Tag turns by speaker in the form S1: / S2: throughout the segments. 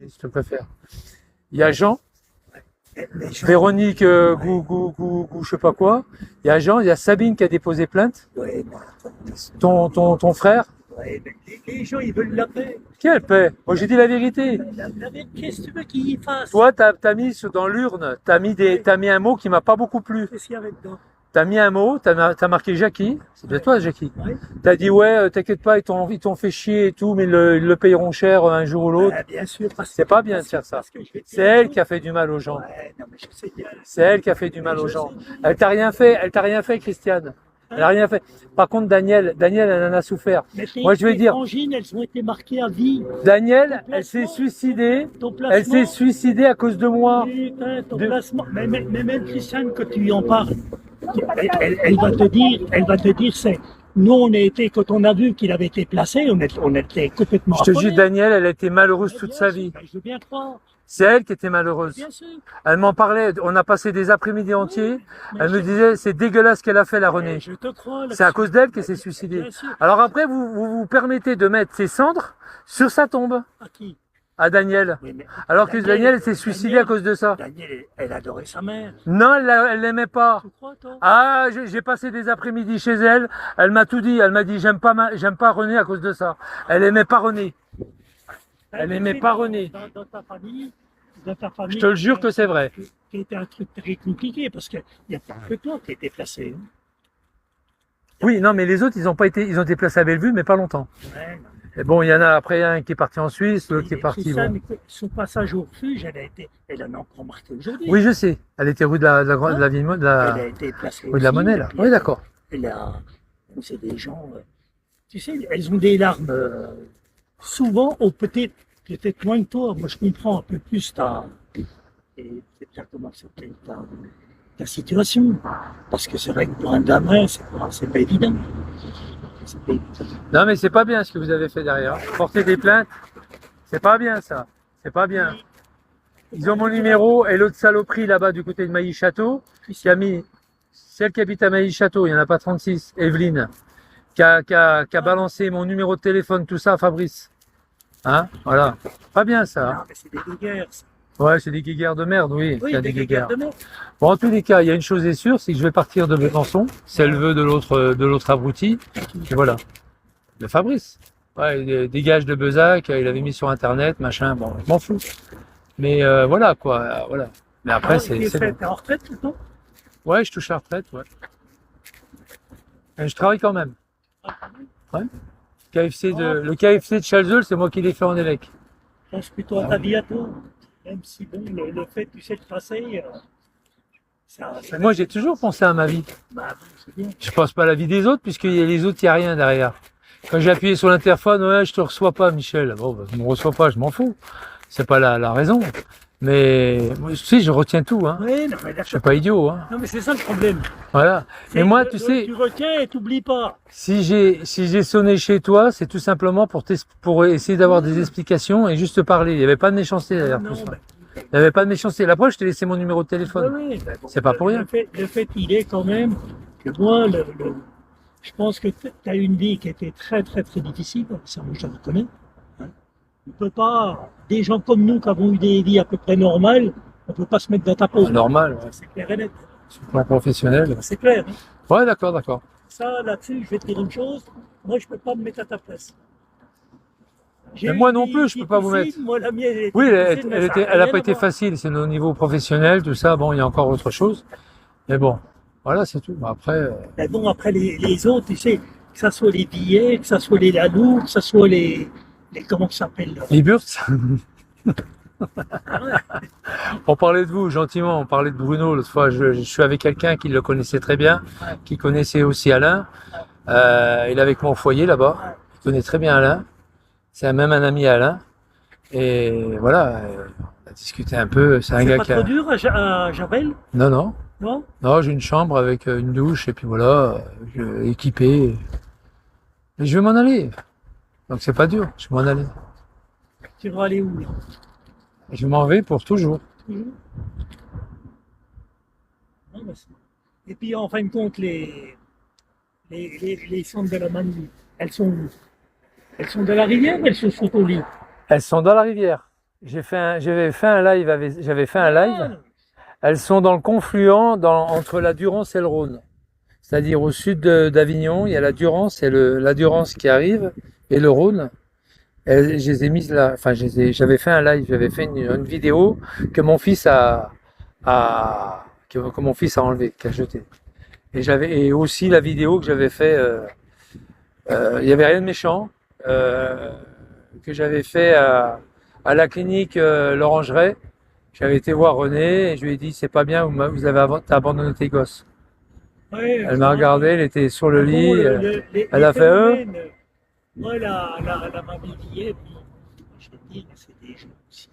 S1: si tu préfères. Il y a Jean,
S2: Les gens,
S1: Véronique, je sais pas quoi. Il y a Jean, il y a Sabine qui a déposé plainte.
S2: ouais,
S1: Ton frère.
S2: ouais, mais les gens, ils veulent la paix.
S1: Quelle paix? Moi, j'ai dit la vérité.
S2: Qu'est-ce que tu veux qu'ils fassent?
S1: Toi, t'as mis dans l'urne, t'as mis un mot qui m'a pas beaucoup plu.
S2: Qu'est-ce qu'il y avait dedans?
S1: T'as mis un mot, t'as marqué Jackie. C'est de toi, Jackie.
S2: Ouais.
S1: T'as dit, ouais, t'inquiète pas, ils t'ont fait chier et tout, mais ils le payeront cher un jour ou l'autre.
S2: Bien sûr,
S1: C'est pas bien de faire ça. C'est elle qui a fait du mal aux gens.
S2: Ouais, non, mais je sais bien.
S1: C'est elle qui a fait du mal aux gens. Elle t'a rien fait, Christiane. Elle a rien fait. Par contre, Daniel, elle en a souffert.
S2: Mais
S1: Moi, je vais
S2: tes
S1: dire,
S2: frangines, elles ont été marquées à vie.
S1: Daniel, elle s'est suicidée. Elle s'est suicidée à cause de moi.
S2: Putain, ton
S1: De-
S2: placement. Mais même Christiane, que tu lui en parles, elle va te dire, c'est. Nous, quand on a vu qu'il avait été placé, on était complètement
S1: Je te dis,
S2: affolés.
S1: Daniel, elle a été malheureuse toute
S2: Bien
S1: sa
S2: sûr,
S1: vie.
S2: ben, je veux bien croire,
S1: C'est elle qui était malheureuse.
S2: bien sûr.
S1: Elle m'en parlait. On a passé des après-midi entiers.
S2: Mais
S1: Elle me disait, c'est dégueulasse ce qu'elle a fait, la Renée.
S2: je te crois.
S1: C'est à cause d'elle qu'elle s'est suicidée.
S2: Bien sûr.
S1: Alors après, vous permettez de mettre ses cendres sur sa tombe,
S2: À qui?
S1: à Daniel.
S2: Oui, mais
S1: Alors que Daniel s'est suicidé à cause de ça.
S2: Daniel, elle adorait sa mère.
S1: Non, elle l'aimait pas.
S2: Tu crois, toi?
S1: Ah, j'ai passé des après-midi chez elle. Elle m'a tout dit. Elle m'a dit, j'aime pas René à cause de ça. Elle aimait pas René. Elle aimait pas René.
S2: Dans ta famille,
S1: Je te le jure que c'est vrai.
S2: qui était un truc très compliqué parce qu'il n'y a pas que toi qui étais placé. Hein.
S1: Oui, non, mais les autres, ils ont été placés à Bellevue, mais pas longtemps.
S2: Ouais, non.
S1: Et bon, il y en a après un qui est parti en Suisse, l'autre qui est parti.
S2: Christiane,
S1: Bon.
S2: son passage au refuge, elle en a encore marqué aujourd'hui.
S1: Oui, je sais. Elle était rue de la ville,
S2: Elle a été placée
S1: rue de la
S2: aussi,
S1: Monnaie, là.
S2: puis
S1: Oui, d'accord.
S2: c'est des gens, tu sais, elles ont des larmes, souvent, peut-être moins que toi. Moi, je comprends un peu plus et c'est comment c'était ta situation. Parce que c'est vrai que pour un gamin, c'est pas évident. C'est pas évident.
S1: Non, mais c'est pas bien ce que vous avez fait derrière. Porter des plaintes, c'est pas bien ça. C'est pas bien. Ils ont mon numéro et l'autre saloperie là-bas du côté de Mailly-Château, qui a mis, celle qui habite à Mailly-Château, il n'y en a pas 36, Evelyne, qui a balancé mon numéro de téléphone, tout ça à Fabrice. Hein? Voilà. Pas bien ça.
S2: Non,
S1: Hein.
S2: mais c'est des guéguerres, ça.
S1: Ouais, c'est des guéguerres de merde, oui.
S2: Oui,
S1: Il y a
S2: des
S1: des
S2: guéguerres
S1: guéguerres.
S2: de merde.
S1: Bon, en tous les cas, il y a une chose est sûre, c'est que je vais partir de Besançon. C'est le vœu de l'autre abruti. Et voilà. De Fabrice. Ouais, des gages de Bezac, il avait mis sur Internet, machin. Bon, je m'en fous. Mais voilà, quoi. Voilà. Mais après, c'est bon.
S2: T'es en retraite tout le temps?
S1: Ouais, je touche la retraite, ouais. Et je travaille quand même. Ouais. Le KFC de Chalzeul, c'est moi qui l'ai fait en évêque.
S2: Pense plutôt à ta vie à toi. Même si bon, le fait, tu sais, de passer, ça
S1: Moi, j'ai toujours pensé à ma vie.
S2: bah, bon, c'est bien.
S1: Je pense pas à la vie des autres, puisque les autres, il n'y a rien derrière. Quand j'ai appuyé sur l'interphone, ouais, je te reçois pas, Michel. Bon, bah, je me reçois pas, je m'en fous. C'est pas la raison. Mais, tu sais, je retiens tout, hein.
S2: Oui, non, mais
S1: Je suis
S2: d'accord.
S1: pas idiot, hein.
S2: Non, mais c'est ça le problème.
S1: Voilà. Mais
S2: C'est
S1: moi,
S2: que,
S1: tu sais,
S2: tu retiens et t'oublies pas.
S1: si j'ai sonné chez toi, c'est tout simplement pour essayer d'avoir des explications et juste te parler. Il n'y avait pas de méchanceté derrière tout
S2: Non,
S1: ça.
S2: bah,
S1: Il n'y avait pas de méchanceté. La preuve, je t'ai laissé mon numéro de
S2: oui,
S1: téléphone.
S2: oui, bah, bon,
S1: C'est pas pour rien.
S2: Le fait, il est quand même que moi, je pense que tu as une vie qui était très, très, très difficile. Ça, moi, je le reconnais. Hein. On peut pas, des gens comme nous qui avons eu des vies à peu près normales, on peut pas se mettre dans ta peau.
S1: Normal, ouais.
S2: C'est clair et net.
S1: Sur le plan professionnel.
S2: C'est clair. Hein.
S1: Ouais, d'accord, d'accord.
S2: Ça, là-dessus, je vais te dire une chose. Moi, je peux pas me mettre à ta place. J'ai
S1: Mais moi
S2: une
S1: non
S2: vie
S1: plus, je peux pas vous
S2: difficile, Moi, la mienne, elle était
S1: Oui,
S2: difficile, mais ça
S1: elle a
S2: rien
S1: pas
S2: à
S1: été
S2: voir.
S1: facile. C'est au niveau professionnel, tout ça. Bon, il y a encore autre chose. Mais bon, voilà, c'est tout. Après,
S2: Mais bon, après, les autres, tu sais, que ça soit les billets, que ça soit les lalous, que ça soit les comment ça s'appelle là.
S1: les Burts. On parlait de vous, gentiment. On parlait de Bruno l'autre fois. Je suis avec quelqu'un qui le connaissait très bien, qui connaissait aussi Alain. Il est avec moi au foyer là-bas. Il connaît très bien Alain. C'est même un ami à Alain. Et voilà, on a discuté un peu. C'est un
S2: C'est
S1: gars
S2: pas
S1: qui
S2: trop
S1: a...
S2: dur à Javel,
S1: Non, non.
S2: non?
S1: Non, j'ai une chambre avec une douche et puis voilà, équipé. Et je vais m'en aller. Donc c'est pas dur, je vais m'en aller.
S2: Tu vas aller où là?
S1: Je m'en vais pour toujours.
S2: Toujours? Non, mais et puis en fin de compte, les cendres de la manne, elles sont où? Elles sont de la rivière ou elles sont sur ton lit?
S1: Elles sont dans la rivière. j'avais fait un live, j'avais fait un live. Elles sont dans le confluent entre la Durance et le Rhône. C'est-à-dire au sud d'Avignon, il y a la Durance et la Durance qui arrive et le Rhône. Et je les ai mises là, enfin, j'avais fait un live, j'avais fait une vidéo que mon fils que mon fils a enlevé, qui a jeté. Et aussi la vidéo que j'avais fait, il y avait rien de méchant, que j'avais fait à la clinique l'Orangerie. J'avais été voir René et je lui ai dit c'est pas bien, vous avez abandonné tes gosses.
S2: Ouais,
S1: Elle m'a regardé, elle était sur le lit,
S2: bon,
S1: elle a fait
S2: moi, la mamie d'hier, je dis que c'est des gens aussi.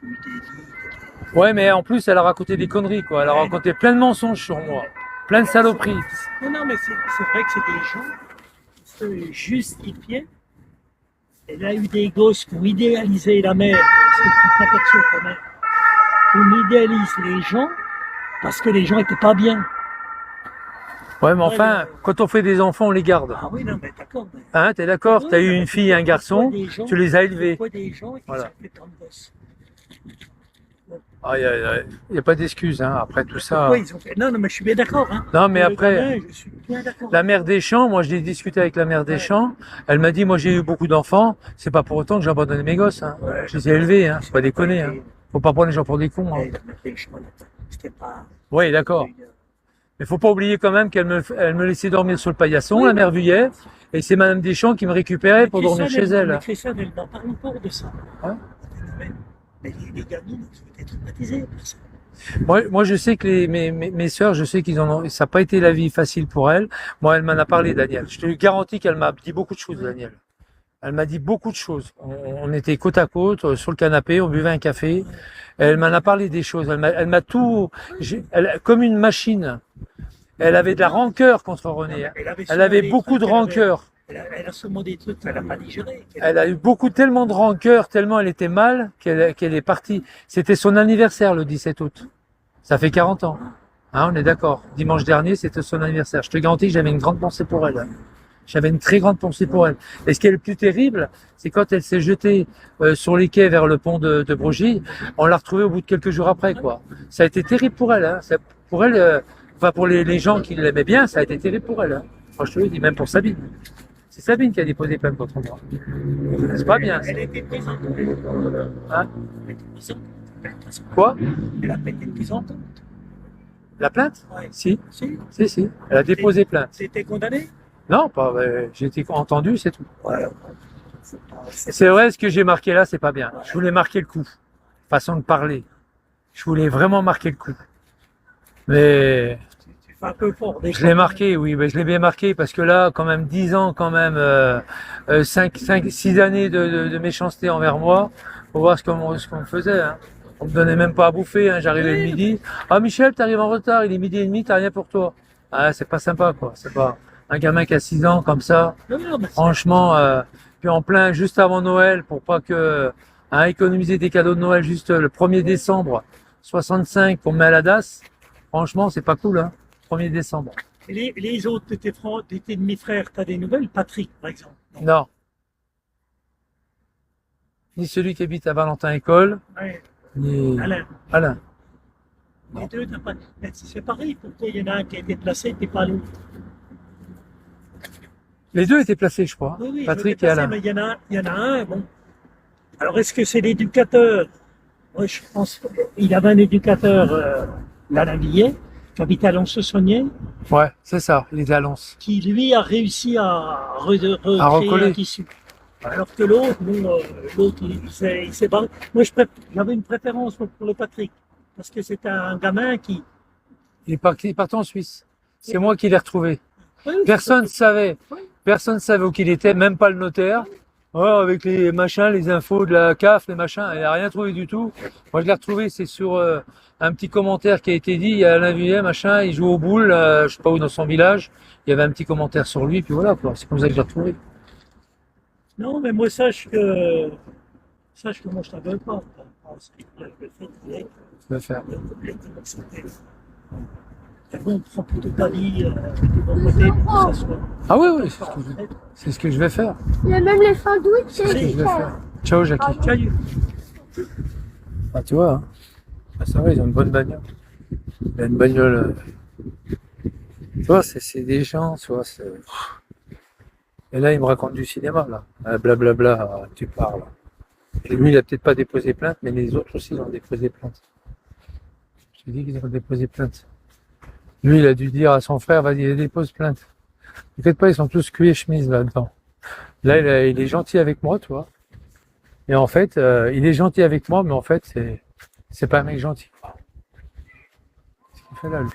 S2: Qui ont eu des vies.
S1: Ouais, mais en plus elle a raconté des conneries quoi, elle a raconté plein de mensonges sur moi, plein de saloperies.
S2: Non, mais c'est vrai que c'est des gens qui se justifiaient. Elle a eu des gosses qui ont idéalisé la mère, parce que tu t'aperçois quand même. On idéalise les gens parce que les gens étaient pas bien.
S1: Ouais, mais enfin, quand on fait des enfants, on les garde.
S2: Ah oui, non, mais d'accord.
S1: Hein, t'es d'accord?
S2: Oui,
S1: T'as eu
S2: mais
S1: une fille et un garçon, tu les as élevés.
S2: Pourquoi des gens qui
S1: Voilà.
S2: sont fait tant de gosses?
S1: Ah, il n'y a pas d'excuse, hein, après tout ça.
S2: Pourquoi ils ont fait? Non, mais je suis bien d'accord. Hein.
S1: Non, mais
S2: Le
S1: après,
S2: gamin, je suis bien d'accord.
S1: la mère Deschamps, moi j'ai discuté avec la mère Deschamps, elle m'a dit, moi j'ai eu beaucoup d'enfants, c'est pas pour autant que j'ai abandonné mes gosses, hein.
S2: Ouais.
S1: Je les ai élevés, hein, faut pas déconner, hein. Faut pas prendre les gens pour des cons, hein.
S2: Ouais, mais c'était pas.
S1: Oui, d'accord. Mais faut pas oublier quand même elle me laissait dormir sur le paillasson,
S2: Oui,
S1: la mère Vuillet, et c'est Madame Deschamps qui me récupérait pour dormir chez elle.
S2: Mais Christiane, elle n'en parle pas de ça.
S1: Hein?
S2: Mais les gamines ont été traumatisées par ça.
S1: Moi, je sais que mes sœurs, je sais ça n'a pas été la vie facile pour elles. Moi, elle m'en a parlé, Daniel. Je te garantis qu'elle m'a dit beaucoup de choses, Daniel. Elle m'a dit beaucoup de choses. On était côte à côte, sur le canapé, on buvait un café. Elle m'en a parlé des choses. Elle m'a tout, comme une machine. Elle avait de la rancœur contre René. Elle avait beaucoup de rancœur.
S2: Elle a sûrement des trucs qu'elle n'a pas digérés.
S1: Elle a eu tellement de rancœur, tellement elle était mal, qu'elle est partie. C'était son anniversaire le 17 août. Ça fait 40 ans. Hein, on est d'accord. Dimanche dernier, c'était son anniversaire. Je te garantis que j'avais une grande pensée pour elle. J'avais une très grande pensée pour elle. Et ce qui est le plus terrible, c'est quand elle s'est jetée sur les quais vers le pont de Brogy, on l'a retrouvée au bout de quelques jours après, quoi. Ça a été terrible pour elle. Hein. Pour elle, enfin pour les gens qui l'aimaient bien, ça a été terrible pour elle. Hein. Enfin, je te le dis, même pour Sabine. C'est Sabine qui a déposé plainte contre moi. C'est pas bien. Ça.
S2: Elle était présente.
S1: Hein?
S2: Elle était présente.
S1: Quoi?
S2: Elle a pas été présente.
S1: La plainte?
S2: Ouais.
S1: Si.
S2: Si.
S1: Si. Elle a déposé plainte.
S2: C'était condamné?
S1: Non, pas. J'ai été entendu, c'est tout.
S2: Ouais.
S1: C'est vrai, ce que j'ai marqué là, c'est pas bien. Je voulais marquer le coup. Façon de parler. Je voulais vraiment marquer le coup. Mais
S2: Tu fais un peu fort.
S1: je l'ai marqué, oui, mais je l'ai bien marqué parce que là, quand même, 10 ans, quand même, 6 années de méchanceté envers moi. Faut voir ce qu'on me faisait. Hein. On me donnait même pas à bouffer. Hein. J'arrivais le midi. Ah Michel, t'arrives en retard. Il est midi et demi, t'as rien pour toi. Ah, c'est pas sympa, quoi. C'est pas un gamin qui a 6 ans comme ça.
S2: Non,
S1: Franchement, puis en plein juste avant Noël pour pas que économiser des cadeaux de Noël juste le 1er décembre 65 pour me mettre à la DAS. Franchement, c'est pas cool, hein. 1er décembre.
S2: Les autres de tes demi-frères, t'as des nouvelles? Patrick, par exemple?
S1: Non. Ni celui qui habite à Valentin École,
S2: Ouais.
S1: ni
S2: Alain.
S1: Non.
S2: Les deux, t'as pas. Mais c'est pareil, pourquoi il y en a un qui a été placé, t'es pas l'autre?
S1: Les deux étaient placés, je crois.
S2: Oui,
S1: Patrick
S2: je
S1: et
S2: vais passer,
S1: Alain.
S2: mais il y en a un, bon. Alors, est-ce que c'est l'éducateur? Moi, je pense qu'il avait un éducateur, Alain Billet, qui habite à Lons-le-Saunier,
S1: Ouais, c'est ça, il était à Lens.
S2: qui lui a réussi à recréer
S1: recoller.
S2: un tissu. Alors que l'autre, bon, l'autre, il s'est barré. Moi, j'avais une préférence pour le Patrick, parce que c'était un gamin qui.
S1: Il est parti en Suisse. C'est moi qui l'ai retrouvé.
S2: Oui,
S1: Personne savait.
S2: Oui.
S1: Personne savait où qu'il était, même pas le notaire. Ouais, avec les machins, les infos de la CAF, les machins, il n'a rien trouvé du tout. Moi, je l'ai retrouvé, c'est sur un petit commentaire qui a été dit, il y a Alain Vuillet, machin, il joue aux boules, je sais pas où, dans son village. Il y avait un petit commentaire sur lui, puis voilà, quoi. C'est comme ça que je l'ai retrouvé.
S2: Non, mais moi, sache que moi, je t'en veux pas. Le fait qu'il ait
S1: Je vais faire.
S2: bon, prends plutôt ta vie de bon côté pour que ça soit.
S1: Ah oui, oui, c'est ce que je vais faire.
S3: Il y a même les sandwichs.
S1: C'est ce que je vais faire. Ciao, Jackie.
S2: Salut.
S1: tu vois, hein. Ah, ça va, ils ont une bonne bagnole. Il a une bagnole. Tu vois, c'est des gens, tu vois. Et là, il me raconte du cinéma, là. Ah, blablabla, tu parles. Et lui, il a peut-être pas déposé plainte, mais les autres aussi, ils ont déposé plainte. Je te dis qu'ils ont déposé plainte. Lui, il a dû dire à son frère, vas-y, dépose plainte. T'inquiète pas, ils sont tous cuits et chemises là-dedans. Là, il est gentil avec moi, tu vois. Et en fait, il est gentil avec moi, mais en fait, c'est pas un mec gentil, quoi. Qu'est-ce qu'il fait là, lui?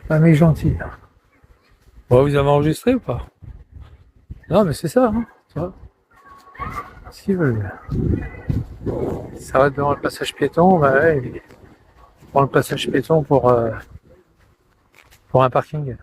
S1: Pas un mec gentil, là. Bon, vous avez enregistré ou pas? Non, mais c'est ça, hein, tu vois. S'ils veulent. Il s'arrête devant le passage piéton, bah ouais, il prend le passage piéton pour un parking.